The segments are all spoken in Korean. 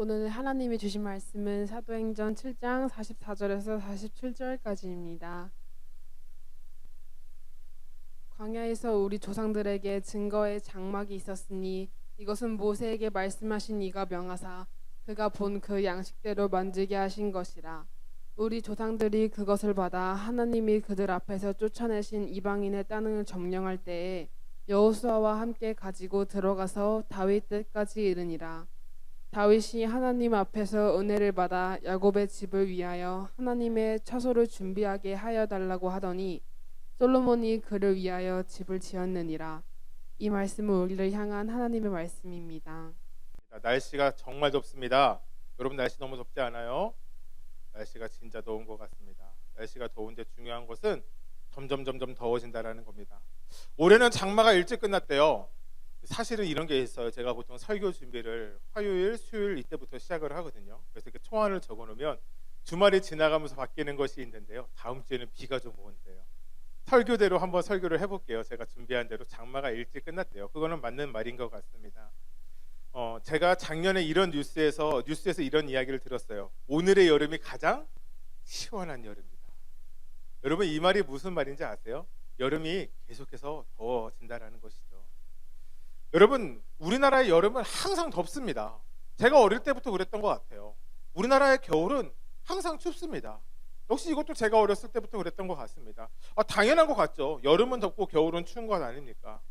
오늘 하나님이 주신 말씀은 사도행전 7장 44절에서 47절까지입니다. 광야에서 우리 조상들에게 증거의 장막이 있었으니 이것은 모세에게 말씀하신 이가 명하사 그가 본 그 양식대로 만들게 하신 것이라. 우리 조상들이 그것을 받아 하나님이 그들 앞에서 쫓아내신 이방인의 땅을 점령할 때에 여호수아와 함께 가지고 들어가서 다윗 때까지 이르니라. 다윗이 하나님 앞에서 은혜를 받아 야곱의 집을 위하여 하나님의 처소를 준비하게 하여 달라고 하더니 솔로몬이 그를 위하여 집을 지었느니라. 이 말씀은 우리를 향한 하나님의 말씀입니다. 날씨가 정말 덥습니다. 여러분 날씨 너무 덥지 않아요? 날씨가 진짜 더운 것 같습니다. 날씨가 더운데 중요한 것은 점점 더워진다라는 겁니다. 올해는 장마가 일찍 끝났대요. 사실은 이런 게 있어요. 제가 보통 설교 준비를 화요일, 수요일 이때부터 시작을 하거든요. 그래서 이렇게 초안을 적어놓으면 주말이 지나가면서 바뀌는 것이 있는데요. 다음 주에는 비가 좀 오는데요. 설교대로 한번 설교를 해볼게요. 제가 준비한 대로 장마가 일찍 끝났대요. 그거는 맞는 말인 것 같습니다. 제가 작년에 이런 뉴스에서 이런 이야기를 들었어요. 오늘의 여름이 가장 시원한 여름이다. 여러분 이 말이 무슨 말인지 아세요? 여름이 계속해서 더워진다라는 것이죠. 여러분 우리나라의 여름은 항상 덥습니다. 제가 어릴 때부터 그랬던 것 같아요. 우리나라의 겨울은 항상 춥습니다. 역시 이것도 제가 어렸을 때부터 그랬던 것 같습니다. 당연한 것 같죠. 여름은 덥고 겨울은 추운 것 아닙니까?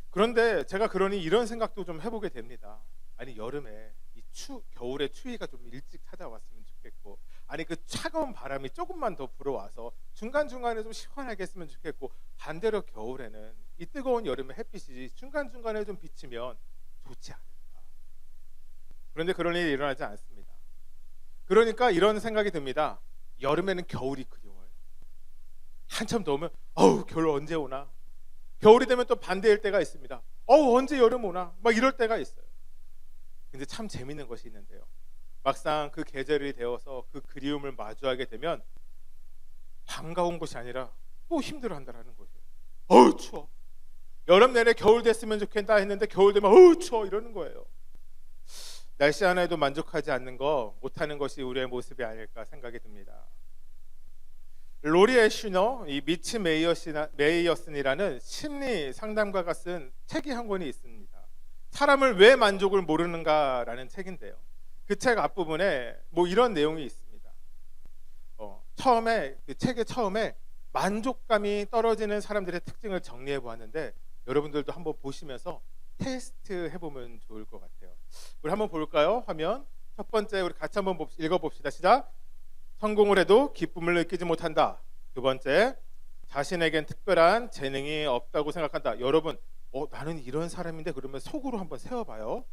그런데 제가 그러니 이런 생각도 좀 해보게 됩니다. 아니 여름에 겨울의 추위가 좀 일찍 찾아왔으면 좋겠고, 아니 그 차가운 바람이 조금만 더 불어와서 중간중간에 좀 시원하게 했으면 좋겠고, 반대로 겨울에는 이 뜨거운 여름의 햇빛이 중간중간에 좀 비치면 좋지 않을까. 그런데 그런 일이 일어나지 않습니다. 그러니까 이런 생각이 듭니다. 여름에는 겨울이 그리워요. 한참 더우면 겨울 언제 오나. 겨울이 되면 또 반대일 때가 있습니다. 언제 여름 오나 막 이럴 때가 있어요. 근데 참 재밌는 것이 있는데요. 막상 그 계절이 되어서 그 그리움을 마주하게 되면 반가운 것이 아니라 또 힘들어한다는 거예요. 추워. 여름 내내 겨울 됐으면 좋겠다 했는데 겨울 되면 추워 이러는 거예요. 날씨 하나에도 만족하지 않는 거, 못하는 것이 우리의 모습이 아닐까 생각이 듭니다. 로리 애쉬너, 이 미치 메이어슨이라는 심리 상담가가 쓴 책이 한 권이 있습니다. 사람을 왜 만족을 모르는가라는 책인데요. 그 책 앞부분에 이런 내용이 있습니다. 그 책의 처음에 만족감이 떨어지는 사람들의 특징을 정리해 보았는데, 여러분들도 한번 보시면서 테스트 해보면 좋을 것 같아요. 우리 한번 볼까요? 화면 첫 번째 우리 같이 한번 읽어봅시다. 시작. 성공을 해도 기쁨을 느끼지 못한다. 두 번째, 자신에겐 특별한 재능이 없다고 생각한다. 여러분 나는 이런 사람인데 그러면 속으로 한번 세워봐요.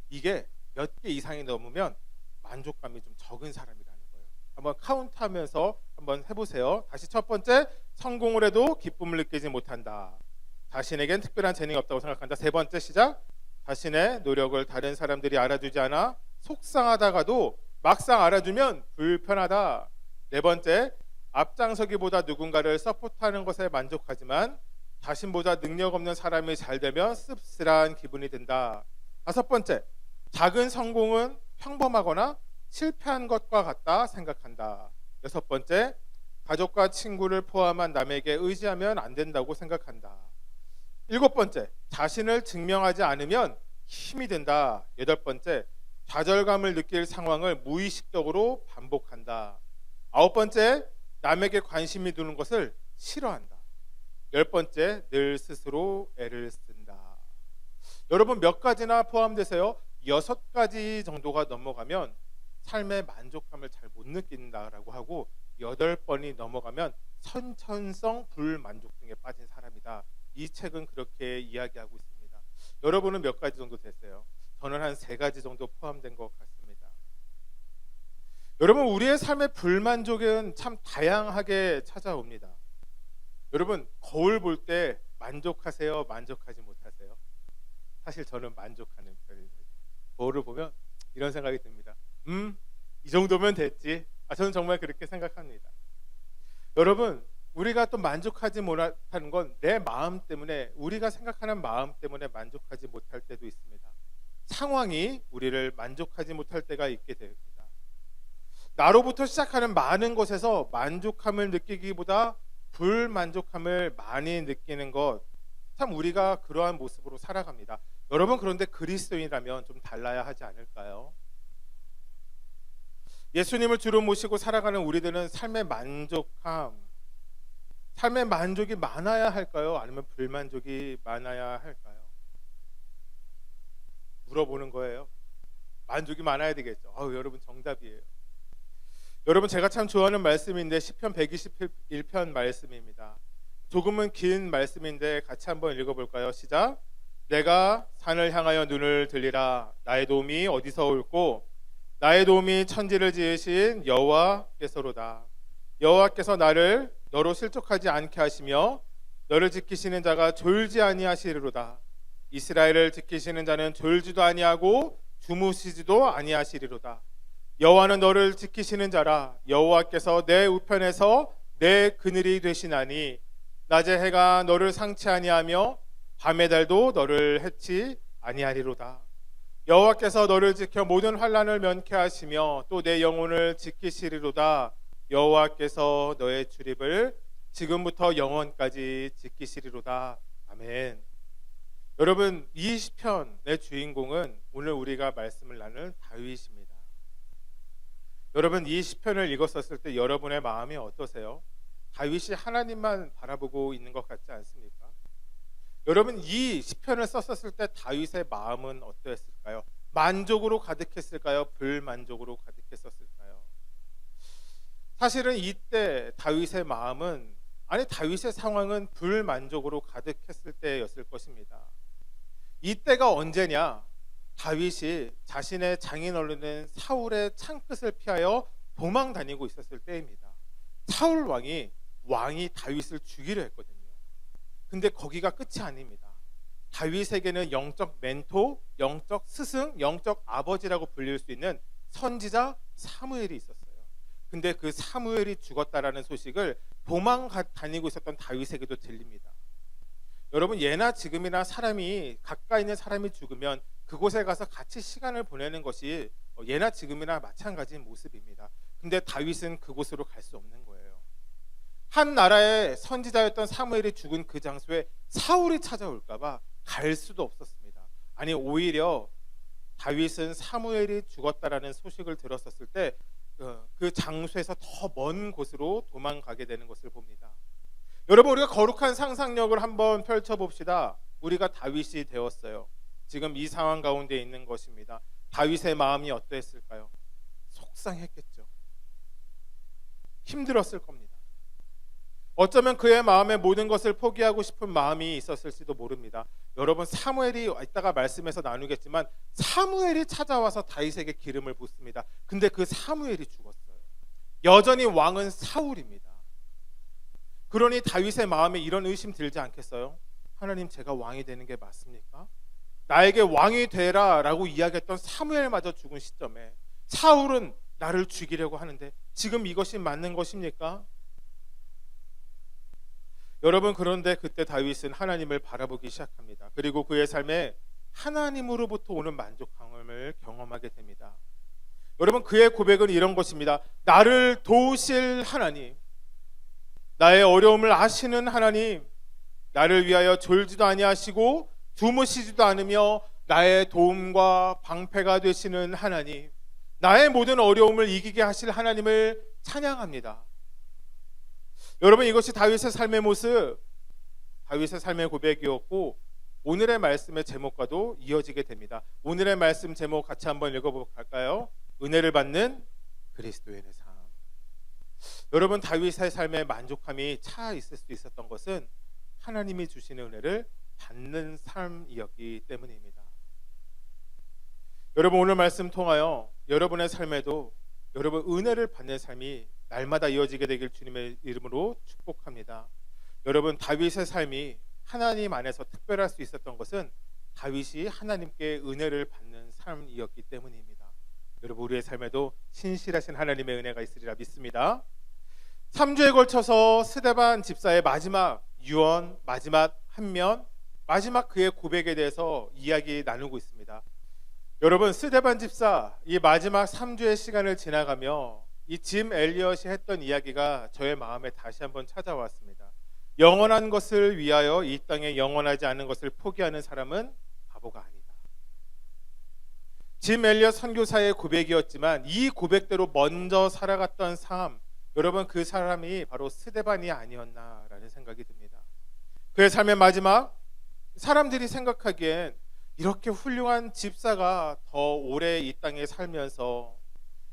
이게 몇 개 이상이 넘으면 만족감이 좀 적은 사람이라는 거예요. 한번 카운트하면서 한번 해보세요. 다시 첫 번째, 성공을 해도 기쁨을 느끼지 못한다. 자신에겐 특별한 재능이 없다고 생각한다. 세 번째, 시작. 자신의 노력을 다른 사람들이 알아주지 않아 속상하다가도 막상 알아주면 불편하다. 네 번째, 앞장서기보다 누군가를 서포트하는 것에 만족하지만 자신보다 능력 없는 사람이 잘 되면 씁쓸한 기분이 든다. 다섯 번째, 작은 성공은 평범하거나 실패한 것과 같다 생각한다. 여섯 번째, 가족과 친구를 포함한 남에게 의지하면 안 된다고 생각한다. 일곱 번째, 자신을 증명하지 않으면 힘이 든다. 여덟 번째, 좌절감을 느낄 상황을 무의식적으로 반복한다. 아홉 번째, 남에게 관심이 두는 것을 싫어한다. 열 번째, 늘 스스로 애를 쓴다. 여러분 몇 가지나 포함돼서요, 6가지 정도가 넘어가면 삶의 만족감을 잘 못 느낀다라고 하고, 8번이 넘어가면 선천성 불만족증에 빠진 사람이다. 이 책은 그렇게 이야기하고 있습니다. 여러분은 몇 가지 정도 됐어요? 저는 한 3가지 정도 포함된 것 같습니다. 여러분 우리의 삶의 불만족은 참 다양하게 찾아옵니다. 여러분 거울 볼 때 만족하세요? 만족하지 못하세요? 사실 저는 만족하는 편입니다. 거울을 보면 이런 생각이 듭니다. 이 정도면 됐지. 저는 정말 그렇게 생각합니다. 여러분 우리가 또 만족하지 못하는 건 내 마음 때문에, 우리가 생각하는 마음 때문에 만족하지 못할 때도 있습니다. 상황이 우리를 만족하지 못할 때가 있게 됩니다. 나로부터 시작하는 많은 것에서 만족함을 느끼기보다 불만족함을 많이 느끼는 것, 참 우리가 그러한 모습으로 살아갑니다. 여러분, 그런데 그리스도인이라면 좀 달라야 하지 않을까요? 예수님을 주로 모시고 살아가는 우리들은 삶의 만족이 많아야 할까요? 아니면 불만족이 많아야 할까요? 물어보는 거예요. 만족이 많아야 되겠죠. 여러분, 정답이에요. 여러분, 제가 참 좋아하는 말씀인데 시편 121편 말씀입니다. 조금은 긴 말씀인데 같이 한번 읽어볼까요? 시작. 내가 산을 향하여 눈을 들리라. 나의 도움이 어디서 올꼬? 나의 도움이 천지를 지으신 여호와께서로다. 여호와께서 나를 너로 실족하지 않게 하시며 너를 지키시는 자가 졸지 아니하시리로다. 이스라엘을 지키시는 자는 졸지도 아니하고 주무시지도 아니하시리로다. 여호와는 너를 지키시는 자라. 여호와께서 내 우편에서 내 그늘이 되시나니 낮의 해가 너를 상치 아니하며 밤의 달도 너를 해치 아니하리로다. 여호와께서 너를 지켜 모든 환난을 면케 하시며 또 내 영혼을 지키시리로다. 여호와께서 너의 출입을 지금부터 영원까지 지키시리로다. 아멘. 여러분, 이 시편의 주인공은 오늘 우리가 말씀을 나눌 다윗입니다. 여러분, 이 시편을 읽었었을 때 여러분의 마음이 어떠세요? 다윗이 하나님만 바라보고 있는 것 같지 않습니까? 여러분, 이 시편을 썼었을 때 다윗의 마음은 어떠했을까요? 만족으로 가득했을까요? 불만족으로 가득했었을까요? 사실은 이때 다윗의 상황은 불만족으로 가득했을 때였을 것입니다. 이때가 언제냐? 다윗이 자신의 장인어른인 사울의 창끝을 피하여 도망 다니고 있었을 때입니다. 사울 왕이 다윗을 죽이려 했거든요. 근데 거기가 끝이 아닙니다. 다윗에게는 영적 멘토, 영적 스승, 영적 아버지라고 불릴 수 있는 선지자 사무엘이 있었어요. 근데 그 사무엘이 죽었다라는 소식을 도망 다니고 있었던 다윗에게도 들립니다. 여러분, 예나 지금이나 가까이 있는 사람이 죽으면 그곳에 가서 같이 시간을 보내는 것이 예나 지금이나 마찬가지인 모습입니다. 근데 다윗은 그곳으로 갈 수 없는 거예요. 한 나라의 선지자였던 사무엘이 죽은 그 장소에 사울이 찾아올까 봐 갈 수도 없었습니다. 아니, 오히려 다윗은 사무엘이 죽었다라는 소식을 들었었을 때 그 장소에서 더 먼 곳으로 도망가게 되는 것을 봅니다. 여러분, 우리가 거룩한 상상력을 한번 펼쳐봅시다. 우리가 다윗이 되었어요. 지금 이 상황 가운데 있는 것입니다. 다윗의 마음이 어떠했을까요? 속상했겠죠. 힘들었을 겁니다. 어쩌면 그의 마음에 모든 것을 포기하고 싶은 마음이 있었을지도 모릅니다. 여러분, 사무엘이 이따가 말씀에서 나누겠지만 사무엘이 찾아와서 다윗에게 기름을 붓습니다. 근데 그 사무엘이 죽었어요. 여전히 왕은 사울입니다. 그러니 다윗의 마음에 이런 의심 들지 않겠어요? 하나님, 제가 왕이 되는 게 맞습니까? 나에게 왕이 되라 라고 이야기했던 사무엘마저 죽은 시점에 사울은 나를 죽이려고 하는데 지금 이것이 맞는 것입니까? 여러분, 그런데 그때 다윗은 하나님을 바라보기 시작합니다. 그리고 그의 삶에 하나님으로부터 오는 만족함을 경험하게 됩니다. 여러분, 그의 고백은 이런 것입니다. 나를 도우실 하나님, 나의 어려움을 아시는 하나님, 나를 위하여 졸지도 아니하시고 주무시지도 않으며 나의 도움과 방패가 되시는 하나님, 나의 모든 어려움을 이기게 하실 하나님을 찬양합니다. 여러분, 이것이 다윗의 삶의 모습, 다윗의 삶의 고백이었고 오늘의 말씀의 제목과도 이어지게 됩니다. 오늘의 말씀 제목 같이 한번 읽어볼까요? 은혜를 받는 그리스도인의 삶. 여러분, 다윗의 삶에 만족함이 차 있을 수 있었던 것은 하나님이 주시는 은혜를 받는 삶이었기 때문입니다. 여러분, 오늘 말씀 통하여 여러분의 삶에도 여러분 은혜를 받는 삶이 날마다 이어지게 되길 주님의 이름으로 축복합니다. 여러분, 다윗의 삶이 하나님 안에서 특별할 수 있었던 것은 다윗이 하나님께 은혜를 받는 삶이었기 때문입니다. 여러분, 우리의 삶에도 신실하신 하나님의 은혜가 있으리라 믿습니다. 3주에 걸쳐서 스데반 집사의 마지막 유언, 마지막 한면, 마지막 그의 고백에 대해서 이야기 나누고 있습니다. 여러분, 스데반 집사 이 마지막 3주의 시간을 지나가며 이 짐 엘리엇이 했던 이야기가 저의 마음에 다시 한번 찾아왔습니다. 영원한 것을 위하여 이 땅에 영원하지 않은 것을 포기하는 사람은 바보가 아니다. 짐 엘리엇 선교사의 고백이었지만 이 고백대로 먼저 살아갔던 삶, 여러분, 그 사람이 바로 스데반이 아니었나라는 생각이 듭니다. 그의 삶의 마지막, 사람들이 생각하기엔 이렇게 훌륭한 집사가 더 오래 이 땅에 살면서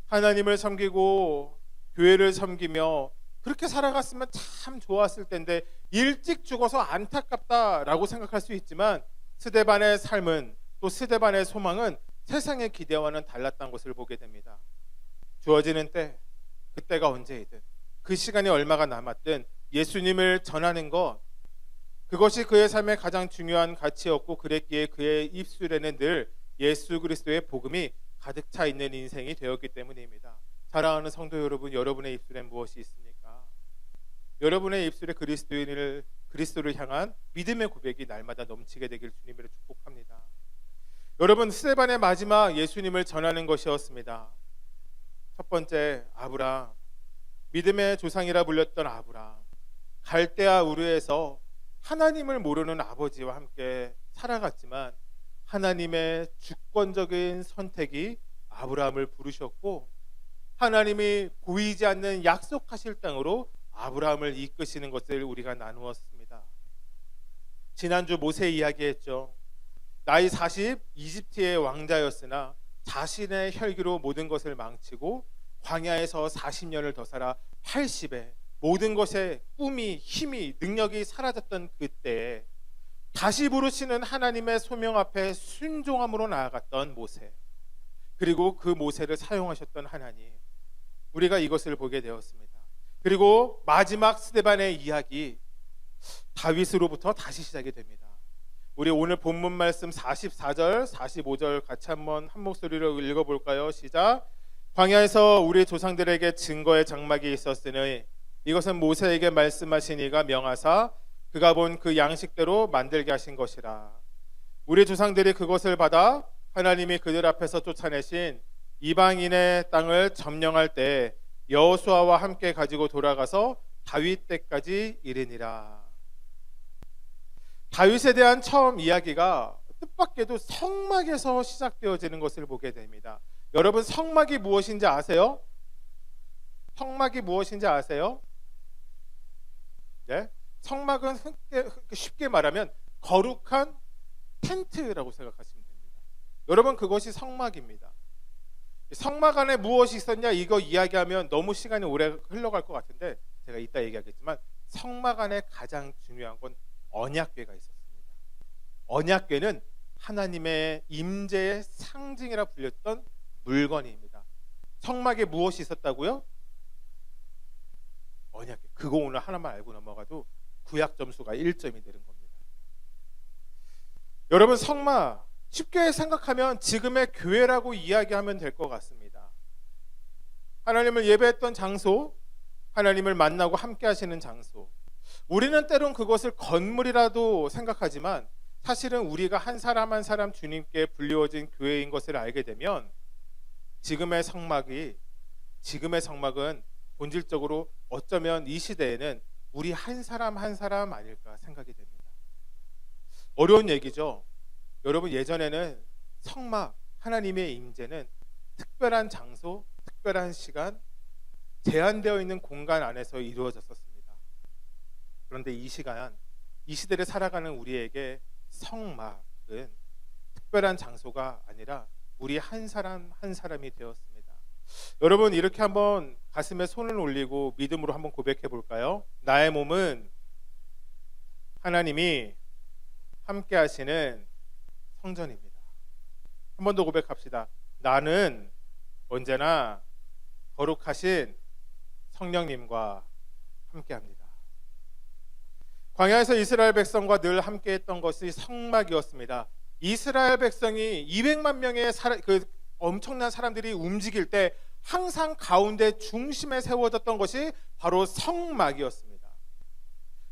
하나님을 섬기고 교회를 섬기며 그렇게 살아갔으면 참 좋았을 텐데 일찍 죽어서 안타깝다라고 생각할 수 있지만, 스데반의 삶은, 또 스데반의 소망은 세상의 기대와는 달랐던 것을 보게 됩니다. 주어지는 때, 그때가 언제이든, 그 시간이 얼마가 남았든 예수님을 전하는 것, 그것이 그의 삶의 가장 중요한 가치였고, 그랬기에 그의 입술에는 늘 예수 그리스도의 복음이 가득 차 있는 인생이 되었기 때문입니다. 사랑하는 성도 여러분, 여러분의 입술에 무엇이 있습니까? 여러분의 입술에 그리스도를 향한 믿음의 고백이 날마다 넘치게 되길 주님으로 축복합니다. 여러분, 스데반의 마지막 예수님을 전하는 것이었습니다. 첫 번째, 아브라함, 믿음의 조상이라 불렸던 아브라함, 갈대아 우르에서 하나님을 모르는 아버지와 함께 살아갔지만 하나님의 주권적인 선택이 아브라함을 부르셨고, 하나님이 보이지 않는 약속하실 땅으로 아브라함을 이끄시는 것을 우리가 나누었습니다. 지난주 모세 이야기했죠. 나이 40 이집트의 왕자였으나 자신의 혈기로 모든 것을 망치고 광야에서 40년을 더 살아 80에 모든 것에 꿈이, 힘이, 능력이 사라졌던 그때에 다시 부르시는 하나님의 소명 앞에 순종함으로 나아갔던 모세, 그리고 그 모세를 사용하셨던 하나님, 우리가 이것을 보게 되었습니다. 그리고 마지막 스데반의 이야기, 다윗으로부터 다시 시작이 됩니다. 우리 오늘 본문 말씀 44절, 45절 같이 한번 한 목소리로 읽어볼까요? 시작. 광야에서 우리 조상들에게 증거의 장막이 있었으니 이것은 모세에게 말씀하신 이가 명하사 그가 본 그 양식대로 만들게 하신 것이라. 우리 조상들이 그것을 받아 하나님이 그들 앞에서 쫓아내신 이방인의 땅을 점령할 때 여호수아와 함께 가지고 돌아가서 다윗 때까지 이르니라. 다윗에 대한 처음 이야기가 뜻밖에도 성막에서 시작되어지는 것을 보게 됩니다. 여러분, 성막이 무엇인지 아세요? 성막이 무엇인지 아세요? 네? 성막은 쉽게 말하면 거룩한 텐트라고 생각하시면 됩니다. 여러분, 그것이 성막입니다. 성막 안에 무엇이 있었냐, 이거 이야기하면 너무 시간이 오래 흘러갈 것 같은데 제가 이따 얘기하겠지만, 성막 안에 가장 중요한 건 언약궤가 있었습니다. 언약궤는 하나님의 임재의 상징이라 불렸던 물건입니다. 성막에 무엇이 있었다고요? 언약궤. 그거 오늘 하나만 알고 넘어가도 구약 점수가 1점이 되는 겁니다. 여러분, 성막 쉽게 생각하면 지금의 교회라고 이야기하면 될 것 같습니다. 하나님을 예배했던 장소, 하나님을 만나고 함께 하시는 장소. 우리는 때론 그것을 건물이라도 생각하지만 사실은 우리가 한 사람 한 사람 주님께 불리워진 교회인 것을 알게 되면 지금의 성막은 본질적으로 어쩌면 이 시대에는 우리 한 사람 한 사람 아닐까 생각이 됩니다. 어려운 얘기죠. 여러분, 예전에는 성막, 하나님의 임재는 특별한 장소, 특별한 시간, 제한되어 있는 공간 안에서 이루어졌었습니다. 그런데 이 시대를 살아가는 우리에게 성막은 특별한 장소가 아니라 우리 한 사람 한 사람이 되었습니다. 여러분, 이렇게 한번 가슴에 손을 올리고 믿음으로 한번 고백해 볼까요? 나의 몸은 하나님이 함께 하시는 성전입니다. 한 번 더 고백합시다. 나는 언제나 거룩하신 성령님과 함께합니다. 광야에서 이스라엘 백성과 늘 함께했던 것이 성막이었습니다. 이스라엘 백성이 200만 명의 엄청난 사람들이 움직일 때 항상 가운데 중심에 세워졌던 것이 바로 성막이었습니다.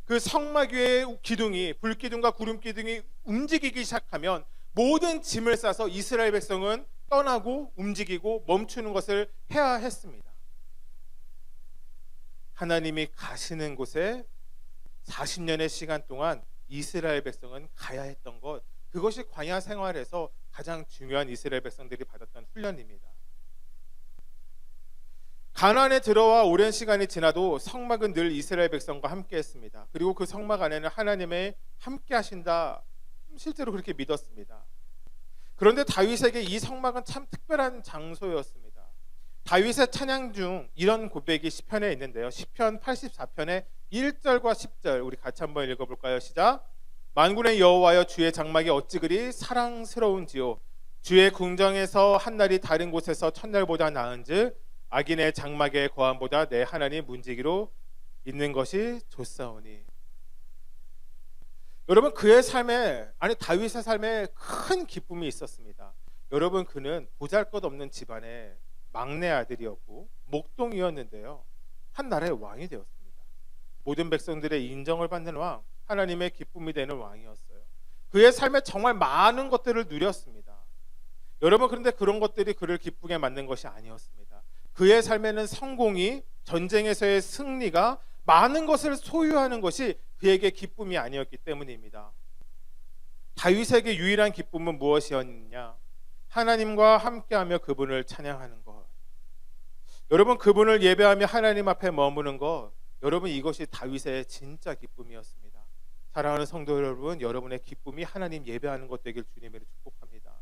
그 성막 위에 기둥이, 불기둥과 구름기둥이 움직이기 시작하면 모든 짐을 싸서 이스라엘 백성은 떠나고 움직이고 멈추는 것을 해야 했습니다. 하나님이 가시는 곳에 40년의 시간 동안 이스라엘 백성은 가야 했던 것, 그것이 광야 생활에서 가장 중요한 이스라엘 백성들이 받았던 훈련입니다. 가나안에 들어와 오랜 시간이 지나도 성막은 늘 이스라엘 백성과 함께 했습니다. 그리고 그 성막 안에는 하나님의 함께 하신다, 실제로 그렇게 믿었습니다. 그런데 다윗에게 이 성막은 참 특별한 장소였습니다. 다윗의 찬양 중 이런 고백이 시편에 있는데요. 시편 84편의 1절과 10절 우리 같이 한번 읽어볼까요? 시작. 만군의 여호와여, 주의 장막이 어찌 그리 사랑스러운지요. 주의 궁정에서 한날이 다른 곳에서 첫날보다 나은즉 악인의 장막의 거함보다 내 하나님 문지기로 있는 것이 좋사오니. 여러분, 그의 삶에, 아니 다윗의 삶에 큰 기쁨이 있었습니다. 여러분, 그는 보잘것없는 집안의 막내 아들이었고 목동이었는데요, 한 나라의 왕이 되었습니다. 모든 백성들의 인정을 받는 왕, 하나님의 기쁨이 되는 왕이었어요. 그의 삶에 정말 많은 것들을 누렸습니다. 여러분, 그런데 그런 것들이 그를 기쁘게 만든 것이 아니었습니다. 그의 삶에는 성공이, 전쟁에서의 승리가, 많은 것을 소유하는 것이 그에게 기쁨이 아니었기 때문입니다. 다윗에게 유일한 기쁨은 무엇이었냐? 하나님과 함께하며 그분을 찬양하는 것. 여러분, 그분을 예배하며 하나님 앞에 머무는 것, 여러분, 이것이 다윗의 진짜 기쁨이었습니다. 사랑하는 성도 여러분, 여러분의 기쁨이 하나님 예배하는 것 되길 주님으로 축복합니다.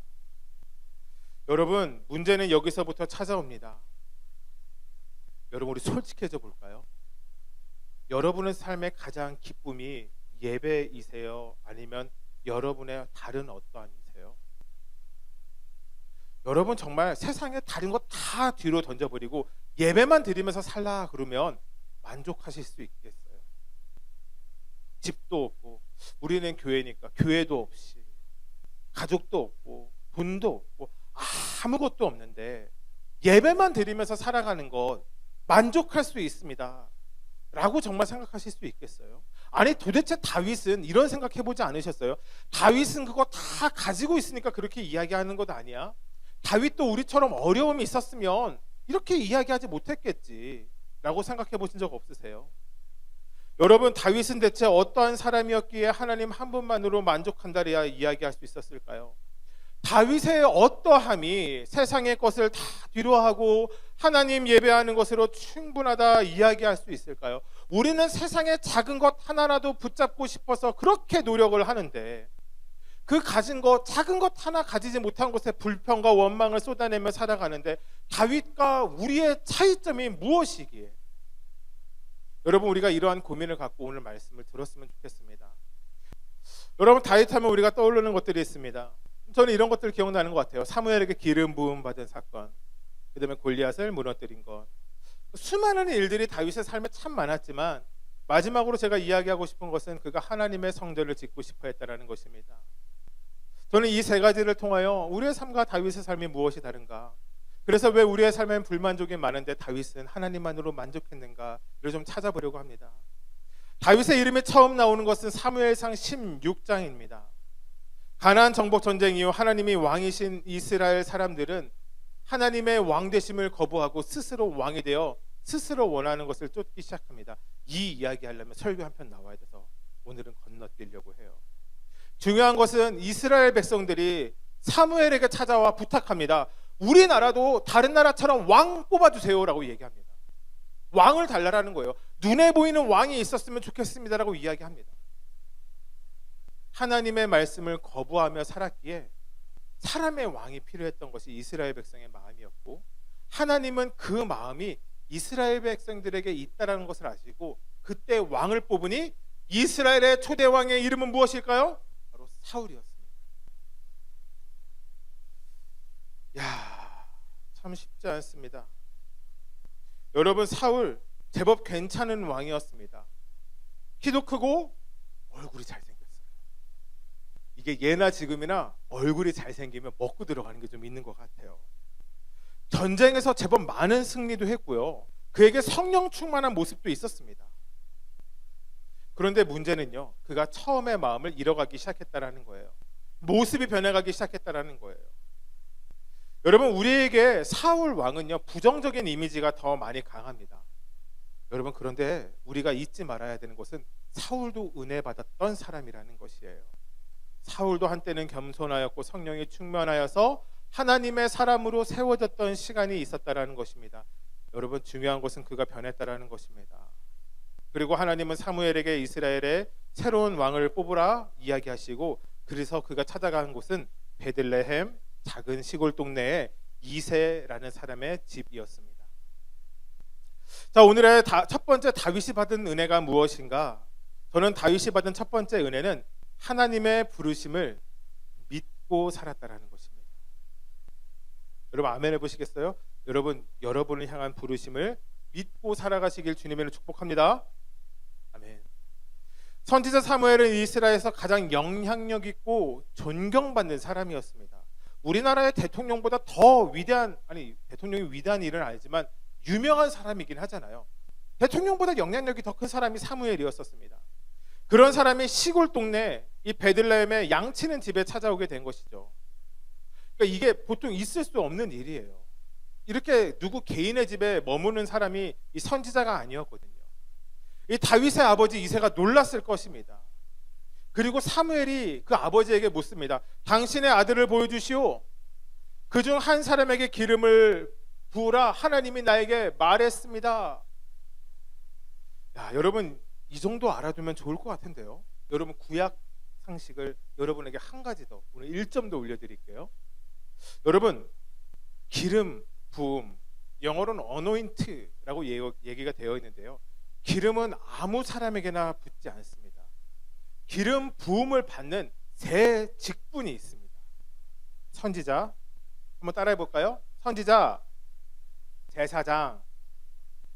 여러분, 문제는 여기서부터 찾아옵니다. 여러분, 우리 솔직해져 볼까요? 여러분의 삶의 가장 기쁨이 예배이세요? 아니면 여러분의 다른 어떠한 이세요? 여러분, 정말 세상에 다른 거 다 뒤로 던져버리고 예배만 드리면서 살라 그러면 만족하실 수 있겠어요? 집도 없고, 우리는 교회니까 교회도 없이, 가족도 없고, 돈도 없고, 아무것도 없는데 예배만 드리면서 살아가는 것 만족할 수 있습니다 라고 정말 생각하실 수 있겠어요? 아니, 도대체 다윗은 이런 생각해보지 않으셨어요? 다윗은 그거 다 가지고 있으니까 그렇게 이야기하는 것 아니야? 다윗도 우리처럼 어려움이 있었으면 이렇게 이야기하지 못했겠지 라고 생각해보신 적 없으세요? 여러분, 다윗은 대체 어떠한 사람이었기에 하나님 한 분만으로 만족한다래야 이야기할 수 있었을까요? 다윗의 어떠함이 세상의 것을 다 뒤로하고 하나님 예배하는 것으로 충분하다 이야기할 수 있을까요? 우리는 세상의 작은 것 하나라도 붙잡고 싶어서 그렇게 노력을 하는데, 그 가진 것, 작은 것 하나 가지지 못한 것에 불평과 원망을 쏟아내며 살아가는데, 다윗과 우리의 차이점이 무엇이기에? 여러분, 우리가 이러한 고민을 갖고 오늘 말씀을 들었으면 좋겠습니다. 여러분, 다윗하면 우리가 떠오르는 것들이 있습니다. 저는 이런 것들 기억나는 것 같아요. 사무엘에게 기름 부음 받은 사건, 그 다음에 골리앗을 무너뜨린 것, 수많은 일들이 다윗의 삶에 참 많았지만 마지막으로 제가 이야기하고 싶은 것은 그가 하나님의 성전을 짓고 싶어 했다는 것입니다. 저는 이 세 가지를 통하여 우리의 삶과 다윗의 삶이 무엇이 다른가, 그래서 왜 우리의 삶엔 불만족이 많은데 다윗은 하나님만으로 만족했는가를 좀 찾아보려고 합니다. 다윗의 이름이 처음 나오는 것은 사무엘상 16장입니다. 가나안 정복 전쟁 이후 하나님이 왕이신 이스라엘 사람들은 하나님의 왕 되심을 거부하고 스스로 왕이 되어 스스로 원하는 것을 쫓기 시작합니다. 이 이야기 하려면 설교 한 편 나와야 돼서 오늘은 건너뛰려고 해요. 중요한 것은 이스라엘 백성들이 사무엘에게 찾아와 부탁합니다. 우리나라도 다른 나라처럼 왕 뽑아주세요라고 얘기합니다. 왕을 달라라는 거예요. 눈에 보이는 왕이 있었으면 좋겠습니다라고 이야기합니다. 하나님의 말씀을 거부하며 살았기에 사람의 왕이 필요했던 것이 이스라엘 백성의 마음이었고, 하나님은 그 마음이 이스라엘 백성들에게 있다라는 것을 아시고 그때 왕을 뽑으니 이스라엘의 초대 왕의 이름은 무엇일까요? 바로 사울이었습니다. 참 쉽지 않습니다. 여러분, 사울 제법 괜찮은 왕이었습니다. 키도 크고 얼굴이 잘생겼어요. 이게 예나 지금이나 얼굴이 잘생기면 먹고 들어가는 게 좀 있는 것 같아요. 전쟁에서 제법 많은 승리도 했고요, 그에게 성령 충만한 모습도 있었습니다. 그런데 문제는요, 그가 처음의 마음을 잃어가기 시작했다는 거예요. 모습이 변해가기 시작했다라는 거예요. 여러분, 우리에게 사울 왕은요, 부정적인 이미지가 더 많이 강합니다. 여러분, 그런데 우리가 잊지 말아야 되는 것은 사울도 은혜 받았던 사람이라는 것이에요. 사울도 한때는 겸손하였고 성령이 충만하여서 하나님의 사람으로 세워졌던 시간이 있었다라는 것입니다. 여러분, 중요한 것은 그가 변했다라는 것입니다. 그리고 하나님은 사무엘에게 이스라엘의 새로운 왕을 뽑으라 이야기하시고, 그래서 그가 찾아간 곳은 베들레헴 작은 시골 동네의 이새라는 사람의 집이었습니다. 자, 오늘의 첫 번째 다윗이 받은 은혜가 무엇인가? 저는 다윗이 받은 첫 번째 은혜는 하나님의 부르심을 믿고 살았다라는 것입니다. 여러분, 아멘 해보시겠어요? 여러분, 여러분을 향한 부르심을 믿고 살아가시길 주님으로 축복합니다. 아멘. 선지자 사무엘은 이스라엘에서 가장 영향력 있고 존경받는 사람이었습니다. 우리나라의 대통령보다 더 위대한, 대통령이 위대한 일은 아니지만 유명한 사람이긴 하잖아요. 대통령보다 영향력이 더 큰 사람이 사무엘이었었습니다. 그런 사람이 시골 동네 이 베들레헴의 양치는 집에 찾아오게 된 것이죠. 그러니까 이게 보통 있을 수 없는 일이에요. 이렇게 누구 개인의 집에 머무는 사람이 이 선지자가 아니었거든요. 이 다윗의 아버지 이새가 놀랐을 것입니다. 그리고 사무엘이 그 아버지에게 묻습니다. 당신의 아들을 보여주시오. 그중 한 사람에게 기름을 부으라. 하나님이 나에게 말했습니다. 야, 여러분, 이 정도 알아두면 좋을 것 같은데요. 여러분, 구약 상식을 여러분에게 한 가지 더, 오늘 1점 더 올려드릴게요. 여러분, 기름 부음, 영어로는 어노인트라고 얘기가 되어 있는데요. 기름은 아무 사람에게나 붓지 않습니다. 기름 부음을 받는 세 직분이 있습니다. 선지자, 한번 따라해 볼까요? 선지자, 제사장,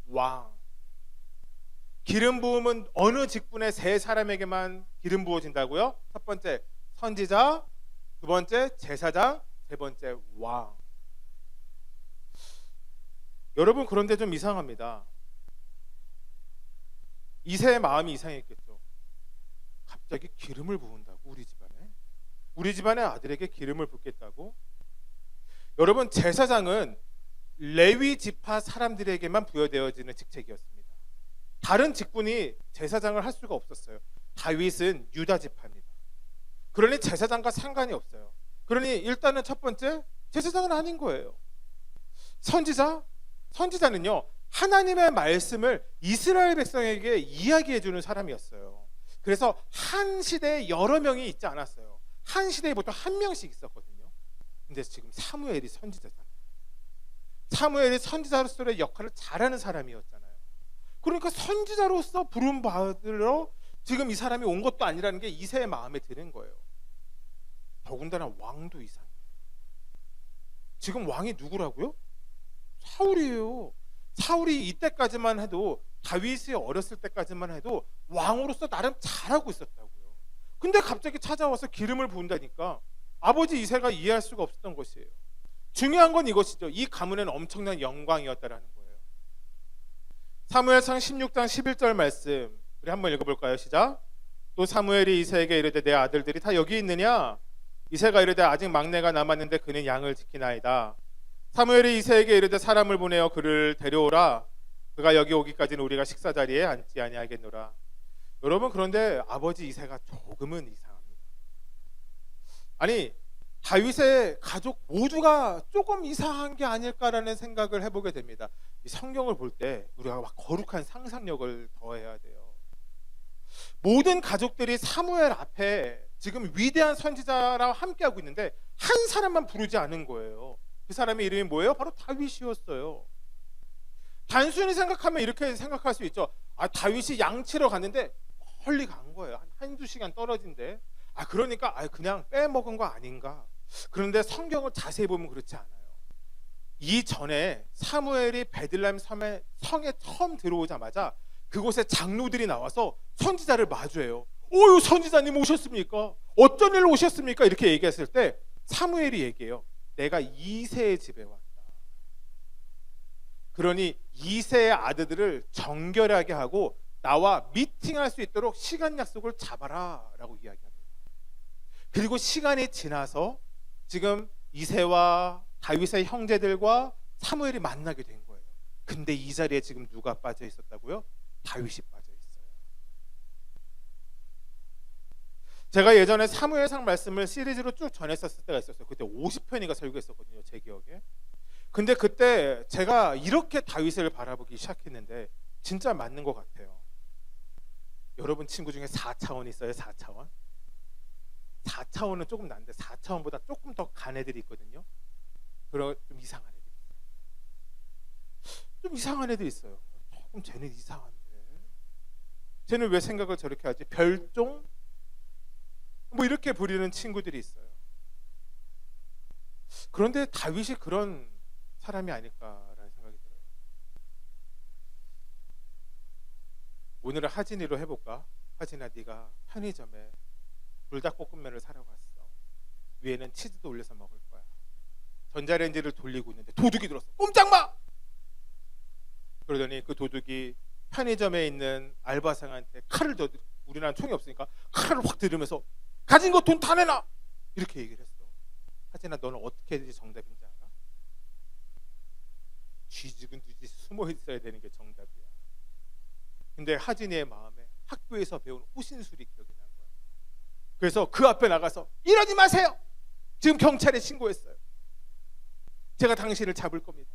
왕. 기름 부음은 어느 직분의 세 사람에게만 기름 부어진다고요? 첫 번째 선지자, 두 번째 제사장, 세 번째 왕. 여러분, 그런데 좀 이상합니다. 이새의 마음이 이상했겠죠. 갑자기 기름을 부은다고? 우리 집안의 아들에게 기름을 붓겠다고? 여러분, 제사장은 레위 지파 사람들에게만 부여되어지는 직책이었습니다. 다른 직분이 제사장을 할 수가 없었어요. 다윗은 유다 지파입니다. 그러니 제사장과 상관이 없어요. 그러니 일단은 첫 번째, 제사장은 아닌 거예요. 선지자는요, 하나님의 말씀을 이스라엘 백성에게 이야기해 주는 사람이었어요. 그래서 한 시대에 여러 명이 있지 않았어요. 한 시대에 보통 한 명씩 있었거든요. 근데 지금 사무엘이 선지자잖아요. 사무엘이 선지자로서의 역할을 잘하는 사람이었잖아요. 그러니까 선지자로서 부름 받으러 지금 이 사람이 온 것도 아니라는 게 이새의 마음에 드는 거예요. 더군다나 왕도 이상해요. 지금 왕이 누구라고요? 사울이에요. 사울이 이때까지만 해도, 다윗이 어렸을 때까지만 해도 왕으로서 나름 잘하고 있었다고요. 근데 갑자기 찾아와서 기름을 부은다니까 아버지 이새가 이해할 수가 없었던 것이에요. 중요한 건 이것이죠. 이 가문에는 엄청난 영광이었다라는 거예요. 사무엘상 16장 11절 말씀 우리 한번 읽어볼까요? 시작. 또 사무엘이 이새에게 이르되 내 아들들이 다 여기 있느냐? 이새가 이르되 아직 막내가 남았는데 그는 양을 지키나이다. 사무엘이 이새에게 이르되 사람을 보내어 그를 데려오라. 그가 여기 오기까지는 우리가 식사 자리에 앉지 아니하겠노라. 여러분, 그런데 아버지 이새가 조금은 이상합니다. 아니, 다윗의 가족 모두가 조금 이상한 게 아닐까라는 생각을 해보게 됩니다. 이 성경을 볼 때 우리가 막 거룩한 상상력을 더해야 돼요. 모든 가족들이 사무엘 앞에 지금 위대한 선지자랑 함께하고 있는데 한 사람만 부르지 않은 거예요. 그 사람의 이름이 뭐예요? 바로 다윗이었어요. 단순히 생각하면 이렇게 생각할 수 있죠. 다윗이 양치러 갔는데 멀리 간 거예요. 한두 시간 떨어진데. 그러니까 그냥 빼먹은 거 아닌가. 그런데 성경을 자세히 보면 그렇지 않아요. 이전에 사무엘이 베들레헴 성에 처음 들어오자마자 그곳에 장로들이 나와서 선지자를 마주해요. 선지자님 오셨습니까? 어쩐 일로 오셨습니까? 이렇게 얘기했을 때 사무엘이 얘기해요. 내가 이새의 집에 왔다. 그러니 이새의 아들들을 정결하게 하고 나와 미팅할 수 있도록 시간 약속을 잡아라 라고 이야기합니다. 그리고 시간이 지나서 지금 이새와 다윗의 형제들과 사무엘이 만나게 된 거예요. 근데 이 자리에 지금 누가 빠져 있었다고요? 다윗이 빠져 있어요. 제가 예전에 사무엘상 말씀을 시리즈로 쭉 전했었을 때가 있었어요. 그때 50편인가 설교했었거든요, 제 기억에. 근데 그때 제가 이렇게 다윗을 바라보기 시작했는데 진짜 맞는 것 같아요. 여러분 친구 중에 4차원 있어요? 4차원? 4차원은 조금 난데 4차원보다 조금 더 간 애들이 있거든요. 그런 좀 이상한 애들이 있어요. 좀 이상한 애들이 있어요. 조금 쟤는 이상한데 쟤는 왜 생각을 저렇게 하지? 별종? 뭐 이렇게 부리는 친구들이 있어요. 그런데 다윗이 그런 사람이 아닐까라는 생각이 들어요. 오늘은 하진이로 해볼까? 하진아, 네가 편의점에 불닭볶음면을 사러 갔어. 위에는 치즈도 올려서 먹을 거야. 전자레인지를 돌리고 있는데 도둑이 들었어. 꼼짝마! 그러더니 그 도둑이 편의점에 있는 알바생한테 칼을 더, 우리나라는 총이 없으니까 칼을 확 들으면서 가진 거 돈 다 내놔! 이렇게 얘기를 했어. 하진아, 너는 어떻게 해야지 정답인지 알아? 쥐죽은 쥐지 숨어 있어야 되는 게 정답이야. 근데 하진이의 마음에 학교에서 배운 호신술이 기억이 난 거야. 그래서 그 앞에 나가서 이러지 마세요. 지금 경찰에 신고했어요. 제가 당신을 잡을 겁니다.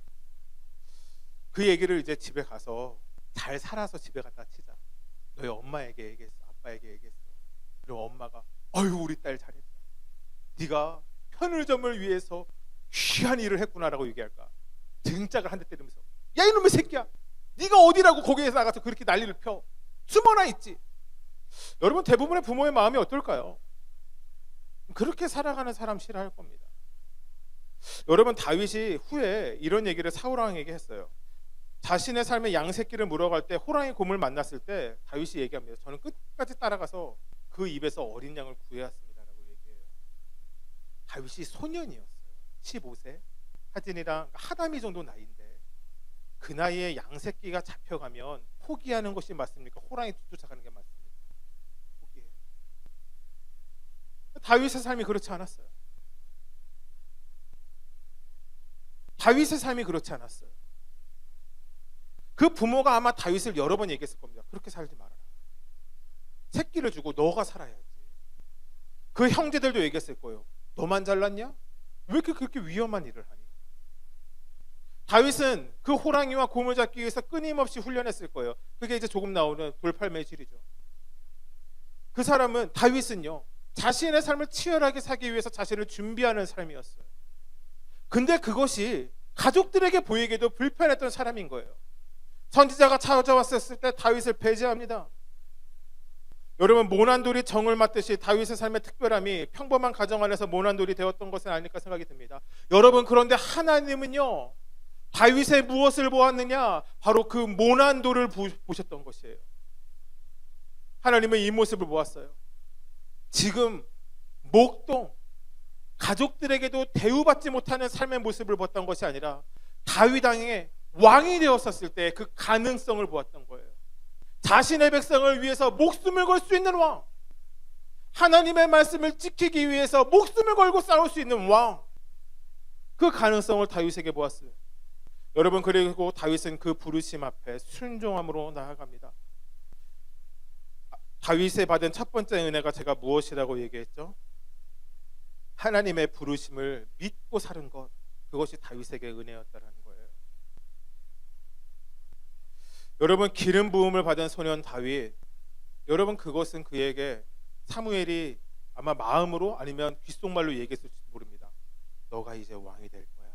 그 얘기를 이제 집에 가서 잘 살아서 집에 갖다 치자. 너희 엄마에게 얘기했어. 아빠에게 얘기했어. 그리고 엄마가 아유 우리 딸 잘했다. 네가 편의점을 위해서 귀한 일을 했구나라고 얘기할까. 등짝을 한 대 때리면서 야 이놈의 새끼야. 네가 어디라고 거기에서 나가서 그렇게 난리를 펴. 숨어나 있지. 여러분 대부분의 부모의 마음이 어떨까요? 그렇게 살아가는 사람 싫어할 겁니다. 여러분 다윗이 후에 이런 얘기를 사울 왕에게 했어요. 자신의 삶의 양새끼를 물어갈 때 호랑이 곰을 만났을 때 다윗이 얘기합니다. 저는 끝까지 따라가서 그 입에서 어린 양을 구해왔습니다라고 얘기해요. 다윗이 소년이었어요. 15세. 하진이랑 하다미 정도 나이인데 그 나이에 양새끼가 잡혀가면 포기하는 것이 맞습니까? 호랑이 쫓아가는 게 맞습니까? 포기해요. 다윗의 삶이 그렇지 않았어요. 다윗의 삶이 그렇지 않았어요. 그 부모가 아마 다윗을 여러 번 얘기했을 겁니다. 그렇게 살지 말아라. 새끼를 주고 너가 살아야지. 그 형제들도 얘기했을 거예요. 너만 잘났냐? 왜 이렇게 그렇게 위험한 일을 하니? 다윗은 그 호랑이와 곰을 잡기 위해서 끊임없이 훈련했을 거예요. 그게 이제 조금 나오는 돌팔매질이죠. 그 사람은 다윗은요 자신의 삶을 치열하게 살기 위해서 자신을 준비하는 삶이었어요. 근데 그것이 가족들에게 보이기도 불편했던 사람인 거예요. 선지자가 찾아왔을 때 다윗을 배제합니다. 여러분 모난돌이 정을 맞듯이 다윗의 삶의 특별함이 평범한 가정 안에서 모난돌이 되었던 것은 아닐까 생각이 듭니다. 여러분 그런데 하나님은요 다윗의 무엇을 보았느냐? 바로 그 모난돌을 보셨던 것이에요. 하나님은 이 모습을 보았어요. 지금 목동 가족들에게도 대우받지 못하는 삶의 모습을 보았던 것이 아니라 다윗 왕의 왕이 되었었을 때 그 가능성을 보았던 거예요. 자신의 백성을 위해서 목숨을 걸 수 있는 왕, 하나님의 말씀을 지키기 위해서 목숨을 걸고 싸울 수 있는 왕, 그 가능성을 다윗에게 보았어요. 여러분 그리고 다윗은 그 부르심 앞에 순종함으로 나아갑니다. 다윗이 받은 첫 번째 은혜가 제가 무엇이라고 얘기했죠? 하나님의 부르심을 믿고 사는 것, 그것이 다윗에게 은혜였다라는 거예요. 여러분 기름 부음을 받은 소년 다윗, 여러분 그것은 그에게 사무엘이 아마 마음으로 아니면 귓속말로 얘기했을지 모릅니다. 너가 이제 왕이 될 거야.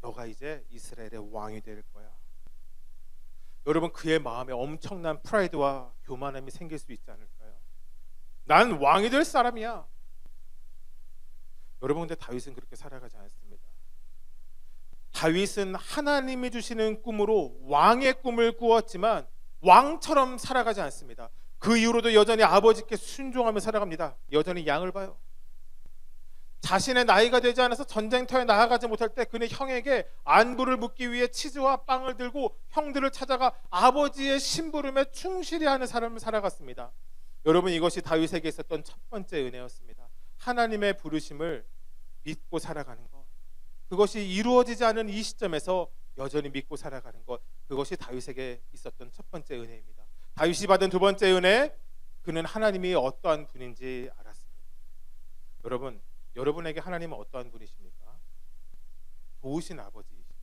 너가 이제 이스라엘의 왕이 될 거야. 여러분 그의 마음에 엄청난 프라이드와 교만함이 생길 수 있지 않을까요? 난 왕이 될 사람이야. 여러분 근데 다윗은 그렇게 살아가지 않습니다. 다윗은 하나님이 주시는 꿈으로 왕의 꿈을 꾸었지만 왕처럼 살아가지 않습니다. 그 이후로도 여전히 아버지께 순종하며 살아갑니다. 여전히 양을 봐요. 자신의 나이가 되지 않아서 전쟁터에 나아가지 못할 때 그는 형에게 안부를 묻기 위해 치즈와 빵을 들고 형들을 찾아가 아버지의 심부름에 충실히 하는 삶을 살아갔습니다. 여러분, 이것이 다윗에게 있었던 첫 번째 은혜였습니다. 하나님의 부르심을 믿고 살아가는 것, 그것이 이루어지지 않은 이 시점에서 여전히 믿고 살아가는 것, 그것이 다윗에게 있었던 첫 번째 은혜입니다. 다윗이 받은 두 번째 은혜, 그는 하나님이 어떠한 분인지 알았습니다. 여러분, 여러분에게 하나님은 어떠한 분이십니까? 좋으신 아버지이시고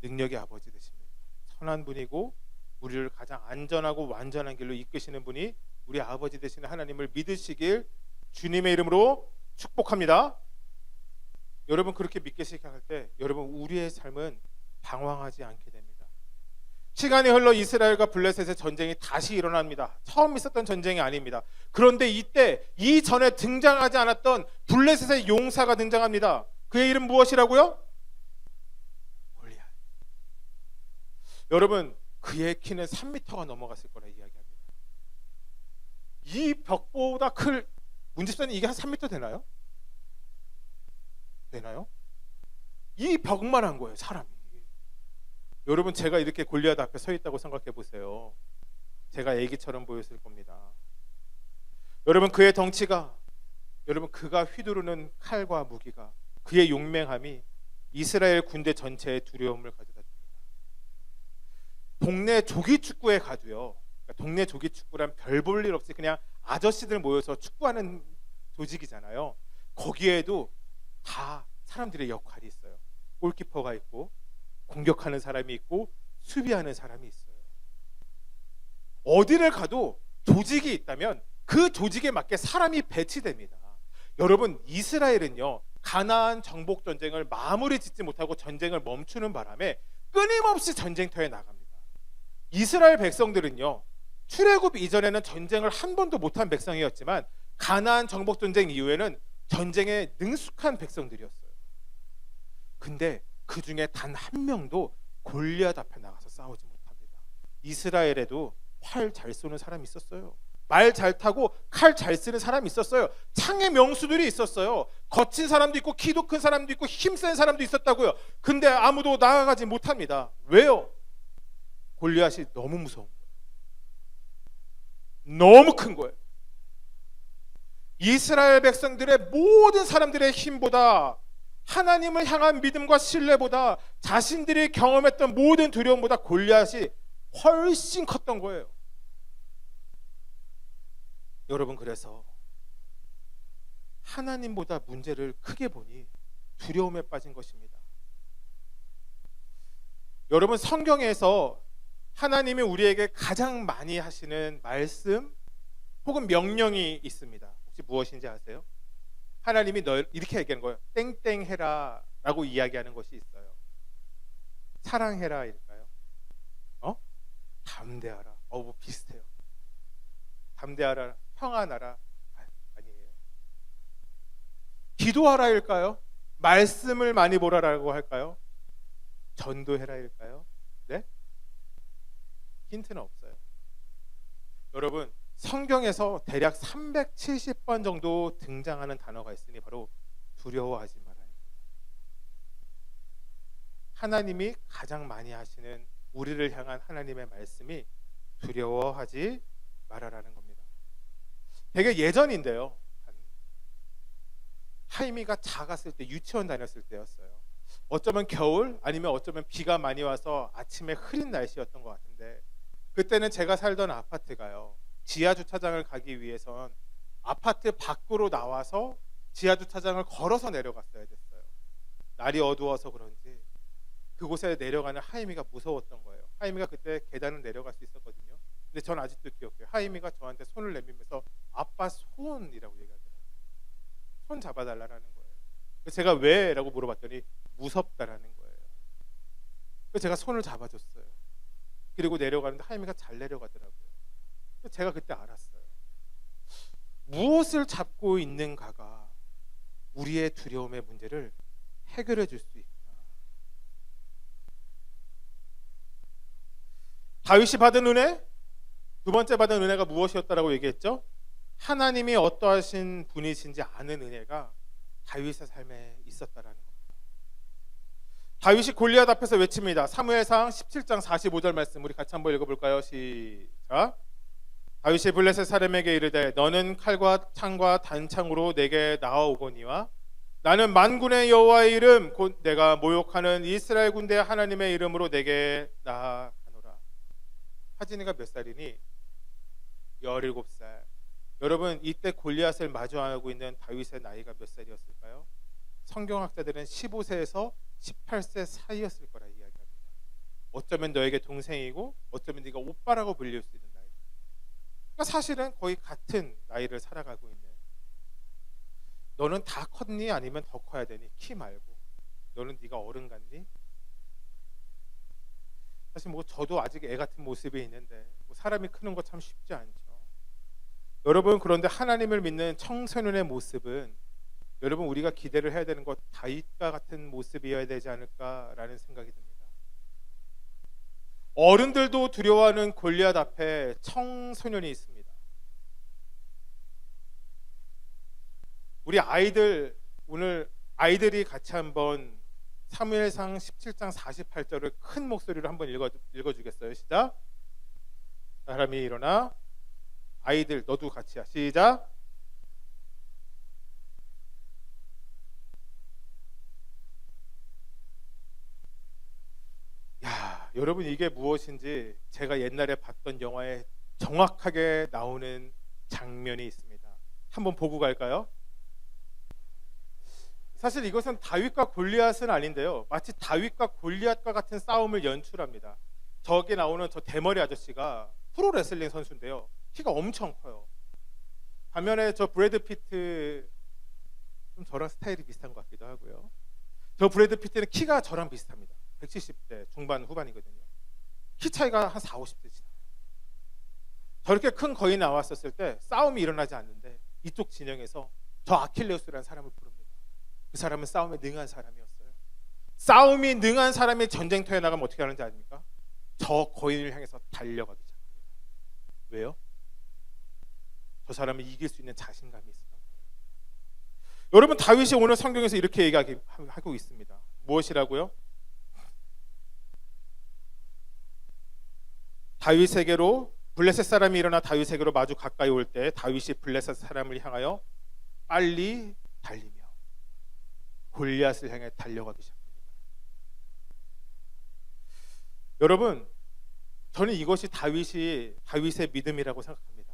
능력의 아버지 되십니다. 선한 분이고 우리를 가장 안전하고 완전한 길로 이끄시는 분이 우리 아버지 되시는 하나님을 믿으시길 주님의 이름으로 축복합니다. 여러분, 그렇게 믿기 시작할 때 여러분, 우리의 삶은 방황하지 않게 됩니다. 시간이 흘러 이스라엘과 블레셋의 전쟁이 다시 일어납니다. 처음 있었던 전쟁이 아닙니다. 그런데 이때 이전에 등장하지 않았던 블레셋의 용사가 등장합니다. 그의 이름 무엇이라고요? 골리앗. 여러분, 그의 키는 3m가 넘어갔을 거라 이야기합니다. 이 벽보다 클 문집사님, 이게 한 3m 되나요? 되나요? 이 벽만 한 거예요, 사람이. 여러분, 제가 이렇게 골리앗 앞에 서 있다고 생각해 보세요. 제가 애기처럼 보였을 겁니다. 여러분, 그의 덩치가, 여러분, 그가 휘두르는 칼과 무기가, 그의 용맹함이 이스라엘 군대 전체에 두려움을 가져다 줍니다. 동네 조기축구에 가도요, 그러니까 동네 조기축구란 별 볼 일 없이 그냥 아저씨들 모여서 축구하는 조직이잖아요. 거기에도 다 사람들의 역할이 있어요. 골키퍼가 있고 공격하는 사람이 있고 수비하는 사람이 있어요. 어디를 가도 조직이 있다면 그 조직에 맞게 사람이 배치됩니다. 여러분, 이스라엘은요, 가나안 정복 전쟁을 마무리 짓지 못하고 전쟁을 멈추는 바람에 끊임없이 전쟁터에 나갑니다. 이스라엘 백성들은요, 출애굽 이전에는 전쟁을 한 번도 못한 백성이었지만 가나안 정복 전쟁 이후에는 전쟁에 능숙한 백성들이었어요. 근데 그 중에 단 한 명도 골리앗 앞에 나가서 싸우지 못합니다. 이스라엘에도 활 잘 쏘는 사람이 있었어요. 말 잘 타고 칼 잘 쓰는 사람이 있었어요. 창의 명수들이 있었어요. 거친 사람도 있고 키도 큰 사람도 있고 힘센 사람도 있었다고요. 근데 아무도 나아가지 못합니다. 왜요? 골리앗이 너무 무서운 거예요. 너무 큰 거예요. 이스라엘 백성들의 모든 사람들의 힘보다, 하나님을 향한 믿음과 신뢰보다, 자신들이 경험했던 모든 두려움보다 골리앗이 훨씬 컸던 거예요. 여러분, 그래서 하나님보다 문제를 크게 보니 두려움에 빠진 것입니다. 여러분, 성경에서 하나님이 우리에게 가장 많이 하시는 말씀 혹은 명령이 있습니다. 혹시 무엇인지 아세요? 하나님이 널 이렇게 얘기하는 거예요. 땡땡 해라 라고 이야기하는 것이 있어요. 사랑해라 일까요? 담대하라. 뭐 비슷해요. 담대하라, 평안하라. 아니에요. 기도하라 일까요? 말씀을 많이 보라라고 할까요? 전도해라 일까요? 네? 힌트는 없어요. 여러분, 성경에서 대략 370번 정도 등장하는 단어가 있으니 바로 두려워하지 말아요. 하나님이 가장 많이 하시는 우리를 향한 하나님의 말씀이 두려워하지 말아라는 겁니다. 되게 예전인데요. 하임이가 작았을 때, 유치원 다녔을 때였어요. 어쩌면 겨울 아니면 어쩌면 비가 많이 와서 아침에 흐린 날씨였던 것 같은데, 그때는 제가 살던 아파트가요, 지하 주차장을 가기 위해선 아파트 밖으로 나와서 지하 주차장을 걸어서 내려갔어야 됐어요. 날이 어두워서 그런지 그곳에 내려가는 하임이가 무서웠던 거예요. 하임이가 그때 계단을 내려갈 수 있었거든요. 근데 전 아직도 기억해요. 하임이가 저한테 손을 내밀면서 아빠 손이라고 얘기하더라고요. 손 잡아달라는 거예요. 그래서 제가 왜? 라고 물어봤더니 무섭다라는 거예요. 그래서 제가 손을 잡아줬어요. 그리고 내려가는데 하임이가 잘 내려가더라고요. 제가 그때 알았어요. 무엇을 잡고 있는가가 우리의 두려움의 문제를 해결해 줄 수 있구나. 다윗이 받은 은혜, 두 번째 받은 은혜가 무엇이었다라고 얘기했죠? 하나님이 어떠하신 분이신지 아는 은혜가 다윗의 삶에 있었다라는 겁니다. 다윗이 골리앗 앞에서 외칩니다. 사무엘상 17장 45절 말씀 우리 같이 한번 읽어볼까요? 시작. 다윗이 블레셋 사람에게 이르되 너는 칼과 창과 단창으로 내게 나아오거니와 나는 만군의 여호와의 이름 곧 내가 모욕하는 이스라엘 군대 하나님의 이름으로 내게 나아가노라. 하진이가 몇 살이니? 17살. 여러분 이때 골리앗을 마주하고 있는 다윗의 나이가 몇 살이었을까요? 성경학자들은 15세에서 18세 사이였을 거라 이야기합니다. 어쩌면 너에게 동생이고 어쩌면 네가 오빠라고 불릴 수 있는 나이. 그러니까 사실은 거의 같은 나이를 살아가고 있는. 너는 다 컸니? 아니면 더 커야 되니? 키 말고. 너는 네가 어른 같니? 사실 뭐 저도 아직 애 같은 모습이 있는데 뭐 사람이 크는 거 참 쉽지 않죠. 여러분 그런데 하나님을 믿는 청소년의 모습은 여러분 우리가 기대를 해야 되는 것 다윗과 같은 모습이어야 되지 않을까라는 생각이 듭니다. 어른들도 두려워하는 골리앗 앞에 청소년이 있습니다. 우리 아이들 오늘 아이들이 같이 한번 사무엘상 17장 48절을 큰 목소리로 한번 읽어주겠어요? 시작. 사람이 일어나 아이들 너도 같이야. 시작. 야, 여러분 이게 무엇인지 제가 옛날에 봤던 영화에 정확하게 나오는 장면이 있습니다. 한번 보고 갈까요? 사실 이것은 다윗과 골리앗은 아닌데요. 마치 다윗과 골리앗과 같은 싸움을 연출합니다. 저기 나오는 저 대머리 아저씨가 프로레슬링 선수인데요. 키가 엄청 커요. 반면에 저 브래드 피트 좀 저랑 스타일이 비슷한 것 같기도 하고요. 저 브래드 피트는 키가 저랑 비슷합니다. 170대 중반 후반이거든요. 키 차이가 한 4, 50대 지나요. 저렇게 큰 거인이 나왔었을 때 싸움이 일어나지 않는데 이쪽 진영에서 저 아킬레우스라는 사람을 부릅니다. 그 사람은 싸움에 능한 사람이었어요. 싸움이 능한 사람이 전쟁터에 나가면 어떻게 하는지 아닙니까? 저 거인을 향해서 달려가기 시작합니다. 왜요? 저 사람을 이길 수 있는 자신감이 있었던 거예요. 여러분 다윗이 오늘 성경에서 이렇게 얘기하고 있습니다. 무엇이라고요? 다윗에게로 블레셋 사람이 일어나 다윗에게로 마주 가까이 올 때 다윗이 블레셋 사람을 향하여 빨리 달리며 골리앗을 향해 달려가기 시작합니다. 여러분 저는 이것이 다윗의 믿음이라고 생각합니다.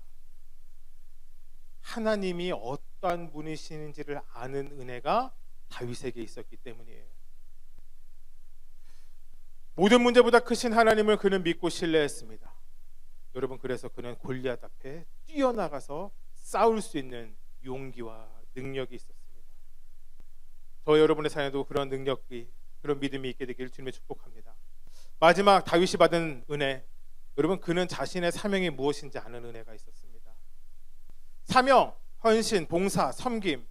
하나님이 어떠한 분이신지를 아는 은혜가 다윗에게 있었기 때문이에요. 모든 문제보다 크신 하나님을 그는 믿고 신뢰했습니다. 여러분 그래서 그는 골리앗 앞에 뛰어나가서 싸울 수 있는 용기와 능력이 있었습니다. 저 여러분의 삶에도 그런 능력이 그런 믿음이 있게 되기를 주님의 축복합니다. 마지막 다윗이 받은 은혜, 여러분 그는 자신의 사명이 무엇인지 아는 은혜가 있었습니다. 사명, 헌신, 봉사, 섬김,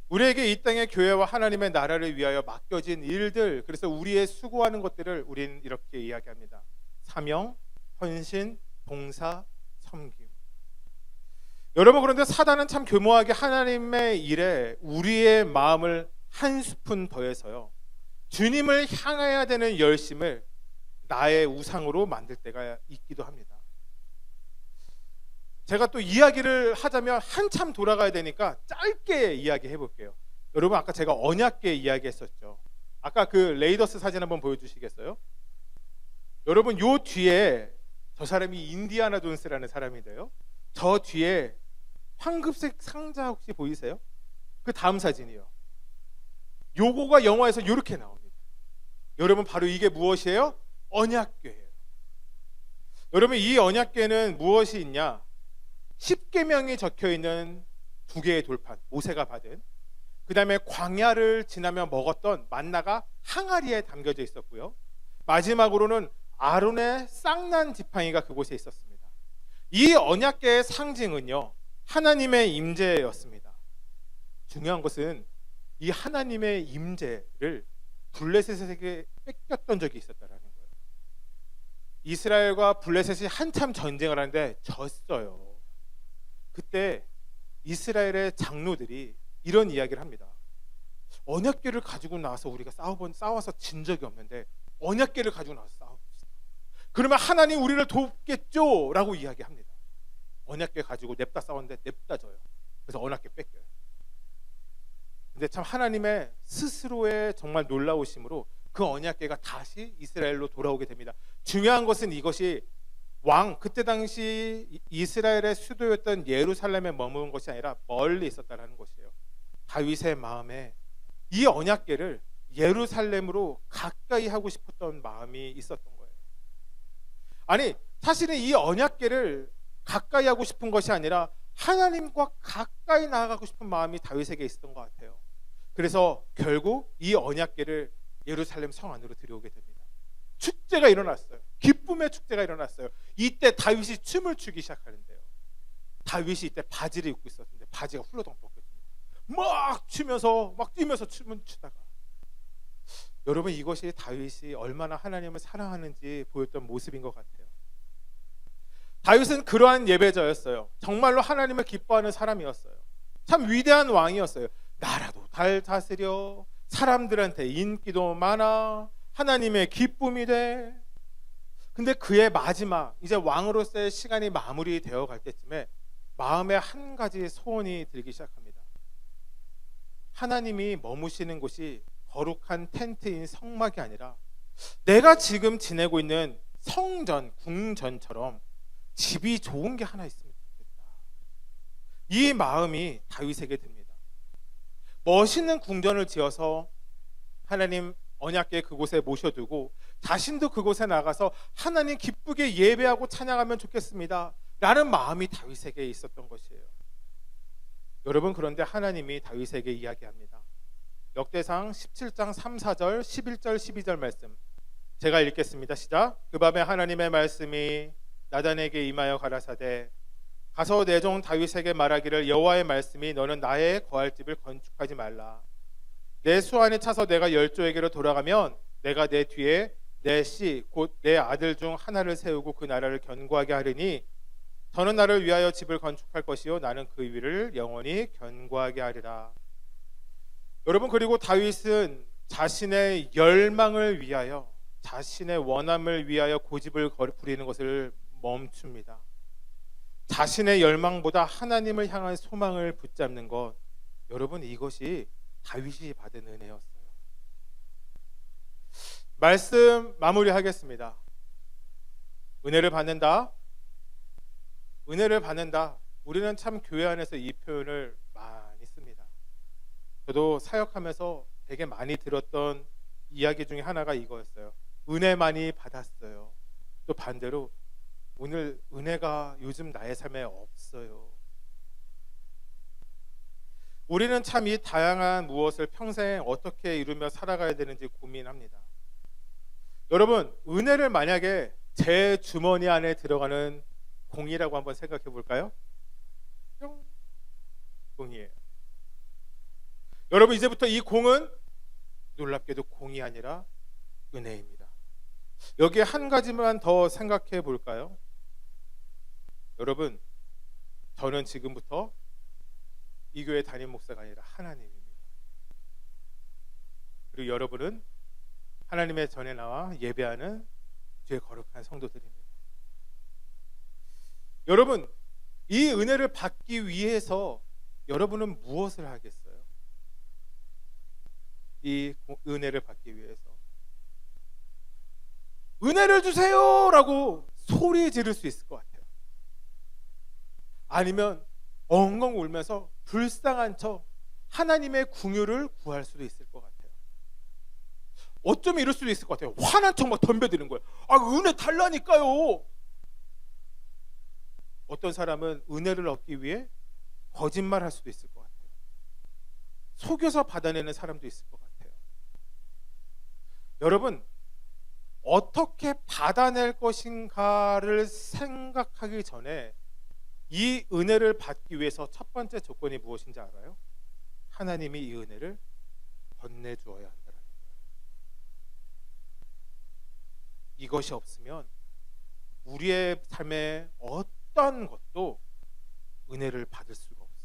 우리에게 이 땅의 교회와 하나님의 나라를 위하여 맡겨진 일들, 그래서 우리의 수고하는 것들을 우리는 이렇게 이야기합니다. 사명, 헌신, 봉사, 섬김. 여러분 그런데 사단은 참 교묘하게 하나님의 일에 우리의 마음을 한 스푼 더해서요, 주님을 향해야 되는 열심을 나의 우상으로 만들 때가 있기도 합니다. 제가 또 이야기를 하자면 한참 돌아가야 되니까 짧게 이야기해 볼게요. 여러분 아까 제가 언약궤 이야기했었죠. 아까 그 레이더스 사진 한번 보여주시겠어요? 여러분 요 뒤에 저 사람이 인디아나 존스라는 사람인데요, 저 뒤에 황금색 상자 혹시 보이세요? 그 다음 사진이요. 요거가 영화에서 이렇게 나옵니다. 여러분 바로 이게 무엇이에요? 언약궤예요. 여러분 이 언약궤는 무엇이 있냐? 10계명이 적혀있는 2개의 돌판, 모세가 받은, 그 다음에 광야를 지나며 먹었던 만나가 항아리에 담겨져 있었고요, 마지막으로는 아론의 쌍난 지팡이가 그곳에 있었습니다. 이 언약궤의 상징은요 하나님의 임재였습니다. 중요한 것은 이 하나님의 임재를 블레셋에게 뺏겼던 적이 있었다라는 거예요. 이스라엘과 블레셋이 한참 전쟁을 하는데 졌어요. 그때 이스라엘의 장로들이 이런 이야기를 합니다. 언약궤를 가지고 나와서 우리가 싸워서 진 적이 없는데 언약궤를 가지고 나와서 싸워봅시다. 그러면 하나님 우리를 돕겠죠? 라고 이야기합니다. 언약궤 가지고 냅다 싸웠는데 냅다 져요. 그래서 언약궤 뺏겨요. 근데 참 하나님의 스스로의 정말 놀라우심으로 그 언약궤가 다시 이스라엘로 돌아오게 됩니다. 중요한 것은 이것이 그때 당시 이스라엘의 수도였던 예루살렘에 머무른 것이 아니라 멀리 있었다는 것이에요. 다윗의 마음에 이 언약궤를 예루살렘으로 가까이 하고 싶었던 마음이 있었던 거예요. 아니, 사실은 이 언약궤를 가까이 하고 싶은 것이 아니라 하나님과 가까이 나아가고 싶은 마음이 다윗에게 있었던 것 같아요. 그래서 결국 이 언약궤를 예루살렘 성 안으로 들여오게 됩니다. 축제가 일어났어요. 기쁨의 축제가 일어났어요. 이때 다윗이 춤을 추기 시작하는데요. 다윗이 이때 바지를 입고 있었는데 바지가 훌러덩 벗겨집니다. 막 추면서 막 뛰면서 춤을 추다가, 여러분, 이것이 다윗이 얼마나 하나님을 사랑하는지 보였던 모습인 것 같아요. 다윗은 그러한 예배자였어요. 정말로 하나님을 기뻐하는 사람이었어요. 참 위대한 왕이었어요. 나라도 잘 다스려, 사람들한테 인기도 많아, 하나님의 기쁨이 돼. 근데 그의 마지막, 이제 왕으로서의 시간이 마무리되어 갈 때쯤에 마음에 한 가지 소원이 들기 시작합니다. 하나님이 머무시는 곳이 거룩한 텐트인 성막이 아니라 내가 지금 지내고 있는 성전, 궁전처럼 집이 좋은 게 하나 있으면 좋겠다. 이 마음이 다윗에게 듭니다. 멋있는 궁전을 지어서 하나님 언약궤 그곳에 모셔두고 자신도 그곳에 나가서 하나님 기쁘게 예배하고 찬양하면 좋겠습니다 라는 마음이 다윗에게 있었던 것이에요. 여러분, 그런데 하나님이 다윗에게 이야기합니다. 역대상 17장 3, 4절, 11절, 12절 말씀 제가 읽겠습니다. 시작. 그 밤에 하나님의 말씀이 나단에게 임하여 가라사대, 가서 내 종 다윗에게 말하기를 여호와의 말씀이 너는 나의 거할 집을 건축하지 말라. 내 수 안에 차서 내가 열조에게로 돌아가면 내가 내 뒤에 내 씨 곧 내 아들 중 하나를 세우고 그 나라를 견고하게 하리니 저는 나를 위하여 집을 건축할 것이요 나는 그 위를 영원히 견고하게 하리라. 여러분, 그리고 다윗은 자신의 열망을 위하여, 자신의 원함을 위하여 고집을 부리는 것을 멈춥니다. 자신의 열망보다 하나님을 향한 소망을 붙잡는 것, 여러분, 이것이 다윗이 받은 은혜였어요. 말씀 마무리하겠습니다. 은혜를 받는다. 은혜를 받는다. 우리는 참 교회 안에서 이 표현을 많이 씁니다. 저도 사역하면서 되게 많이 들었던 이야기 중에 하나가 이거였어요. 은혜 많이 받았어요. 또 반대로 오늘 은혜가 요즘 나의 삶에 없어요. 우리는 참 이 다양한 무엇을 평생 어떻게 이루며 살아가야 되는지 고민합니다. 여러분, 은혜를 만약에 제 주머니 안에 들어가는 공이라고 한번 생각해 볼까요? 뿅, 공이에요. 여러분, 이제부터 이 공은 놀랍게도 공이 아니라 은혜입니다. 여기에 한 가지만 더 생각해 볼까요? 여러분, 저는 지금부터 이 교회 담임 목사가 아니라 하나님입니다. 그리고 여러분은 하나님의 전에 나와 예배하는 주의 거룩한 성도들입니다. 여러분, 이 은혜를 받기 위해서 여러분은 무엇을 하겠어요? 이 은혜를 받기 위해서 은혜를 주세요 라고 소리 지를 수 있을 것 같아요. 아니면 엉엉 울면서 불쌍한 척 하나님의 긍휼을 구할 수도 있을 것 같아요. 어쩌면 이럴 수도 있을 것 같아요. 화난 척 막 덤벼드는 거예요. 은혜 달라니까요. 어떤 사람은 은혜를 얻기 위해 거짓말할 수도 있을 것 같아요. 속여서 받아내는 사람도 있을 것 같아요. 여러분, 어떻게 받아낼 것인가를 생각하기 전에 이 은혜를 받기 위해서 첫 번째 조건이 무엇인지 알아요? 하나님이 이 은혜를 건네주어야 한다는 거예요. 이것이 없으면 우리의 삶에 어떤 것도 은혜를 받을 수가 없어요.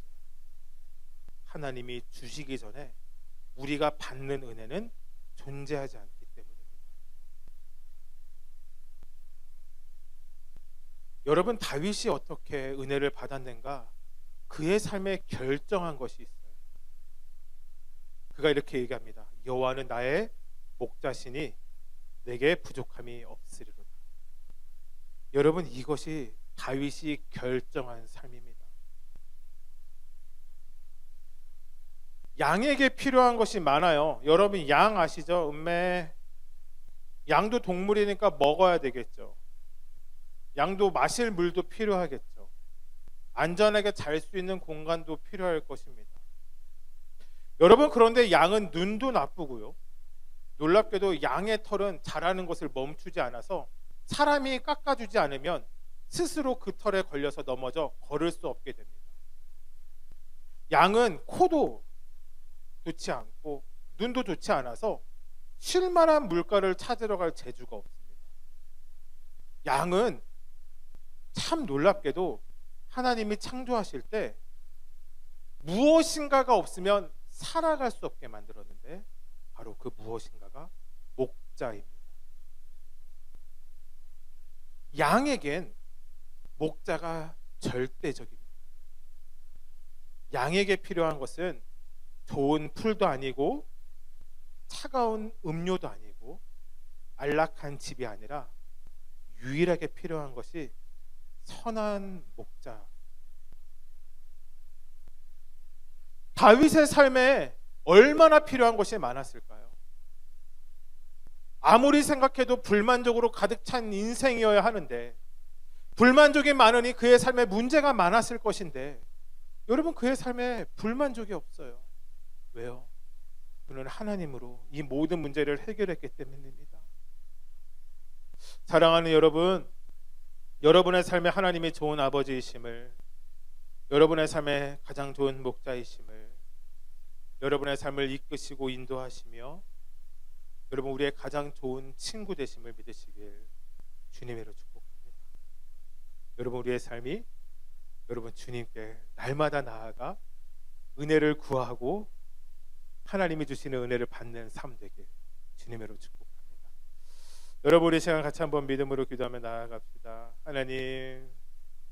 하나님이 주시기 전에 우리가 받는 은혜는 존재하지 않기 때문입니다. 여러분, 다윗이 어떻게 은혜를 받았는가? 그의 삶에 결정한 것이 있어요. 그가 이렇게 얘기합니다. 여호와는 나의 목자시니 내게 부족함이 없으리로다. 여러분, 이것이 다윗이 결정한 삶입니다. 양에게 필요한 것이 많아요. 여러분, 양 아시죠? 양도 동물이니까 먹어야 되겠죠. 양도 마실 물도 필요하겠죠. 안전하게 잘 수 있는 공간도 필요할 것입니다. 여러분, 그런데 양은 눈도 나쁘고요. 놀랍게도 양의 털은 자라는 것을 멈추지 않아서 사람이 깎아주지 않으면 스스로 그 털에 걸려서 넘어져 걸을 수 없게 됩니다. 양은 코도 좋지 않고 눈도 좋지 않아서 쉴만한 물가를 찾으러 갈 재주가 없습니다. 양은 참 놀랍게도 하나님이 창조하실 때 무엇인가가 없으면 살아갈 수 없게 만들었는데 바로 그 무엇인가가 목자입니다. 양에겐 목자가 절대적입니다. 양에게 필요한 것은 좋은 풀도 아니고 차가운 음료도 아니고 안락한 집이 아니라 유일하게 필요한 것이 선한 목자. 다윗의 삶에 얼마나 필요한 것이 많았을까요? 아무리 생각해도 불만족으로 가득 찬 인생이어야 하는데, 불만족이 많으니 그의 삶에 문제가 많았을 것인데, 여러분, 그의 삶에 불만족이 없어요. 왜요? 그는 하나님으로 이 모든 문제를 해결했기 때문입니다. 사랑하는 여러분, 여러분의 삶에 하나님이 좋은 아버지이심을, 여러분의 삶에 가장 좋은 목자이심을, 여러분의 삶을 이끄시고 인도하시며 여러분 우리의 가장 좋은 친구 되심을 믿으시길 주님으로 축복합니다. 여러분, 우리의 삶이 여러분 주님께 날마다 나아가 은혜를 구하고 하나님이 주시는 은혜를 받는 삶 되길 주님으로 축복합니다. 여러분, 우리 시간 같이 한번 믿음으로 기도하며 나아갑시다. 하나님,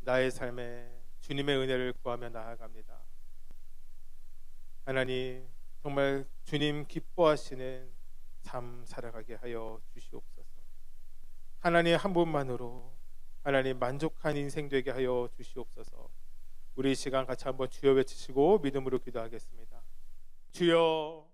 나의 삶에 주님의 은혜를 구하며 나아갑니다. 하나님, 정말 주님 기뻐하시는 삶 살아가게 하여 주시옵소서. 하나님 한 분만으로 하나님 만족한 인생 되게 하여 주시옵소서. 우리 이 시간 같이 한번 주여 외치시고 믿음으로 기도하겠습니다. 주여,